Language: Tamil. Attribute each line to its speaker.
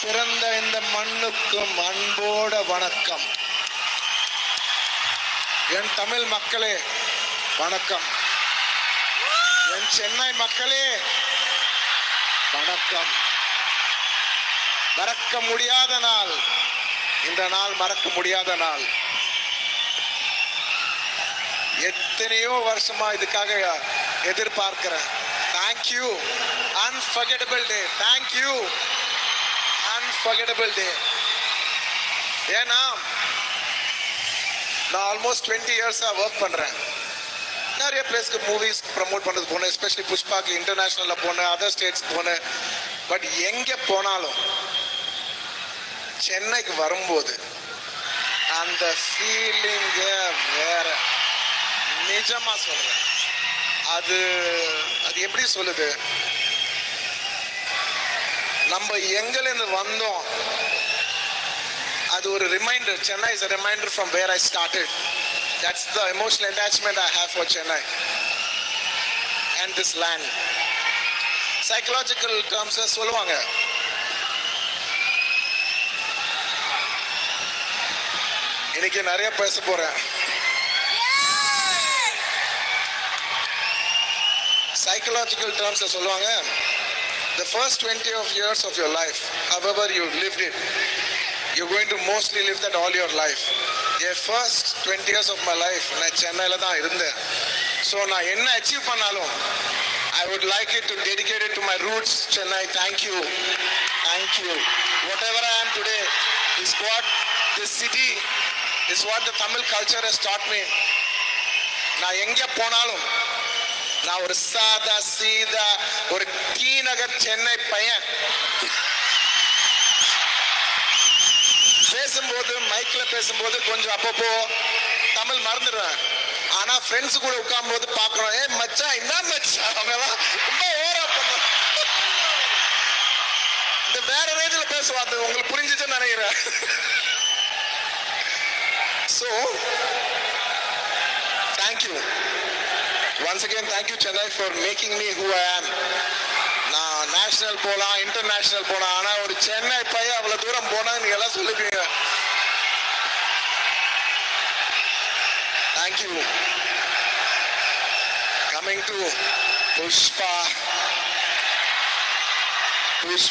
Speaker 1: பிறந்த இந்த மண்ணுக்கும் அன்போட வணக்கம். என் தமிழ் மக்களே வணக்கம். என் சென்னை மக்களே வணக்கம். மறக்க முடியாத நாள் இந்த நாள், மறக்க முடியாத நாள். எத்தனையோ வருஷமா இதுக்காக எதிர்பார்க்கிறேன். தேங்க்யூ, அன்ஃபர்கெட்டபிள் டே. தேங்க்யூ, அன்ஃபர்கெட்டபிள் டே. ஏன்னா நான் ஆல்மோஸ்ட் 20 இயர்ஸா ஒர்க் பண்றேன். நிறைய பிளேஸ்க்கு மூவிஸ் ப்ரமோட் பண்றது போனேன், எஸ்பெஷலி புஷ்பாக்கு இன்டர்நேஷனல்ல போனேன், அதர் ஸ்டேட்ஸ் போனேன். பட் எங்க போனாலும் சென்னைக்கு வரும்போது அந்த ஃபீலிங்க வேற. நிஜமா சொல்றேன். அது எப்படி சொல்லுது, நம்ம எங்கிருந்து வந்தோம் அது ஒரு reminder. Chennai is a reminder from where I started. That's the emotional attachment I have for Chennai and this land. Psychological terms சொல்லுவாங்க, இன்னைக்கு நிறைய பேச போறேன். Psychological terms சொல்லுவாங்க, the first 20 years of your life, however you lived it, you're going to mostly live that all your life. The first 20 years of my life நான் சென்னையில தான் இருந்தேன். ஸோ நான் என்ன அச்சீவ் பண்ணாலும் I would like it to dedicate it to my roots, Chennai. Thank you. Thank you. Whatever I am today is what this city, is what the Tamil culture has taught me. நான் எங்க போனாலும் நான் ஒரு சாதா சீதா ஒரு டி நகர் சென்னை பையன். பேசும்போது மைக்ல பேசும்போது கொஞ்சம் அப்பப்போ தமிழ் மறந்துடுவேன். ஆனா ஃப்ரெண்ட்ஸ் கூட உட்காரும் போது பாக்குறோம், ஏ மச்சான் என்ன மச்சான், அவங்கெல்லாம் ரொம்ப ஓவரா பண்ணுவாங்க. இந்த வேற ரேஞ்சில பேசுவாங்க. உங்களுக்கு புரிஞ்சுச்சுன்னு நினைக்கிறேன். So thank you once again. Thank you Chennai for making me who I am. நான் நேஷனல் போலாம், இன்டர்நேஷனல் போலாம், ஆனா ஒரு சென்னை பையன் அவ்வளவு தூரம் போனா நீங்க எல்லாம் சொல்லுவீங்க. Thank you. Coming to Pushpa.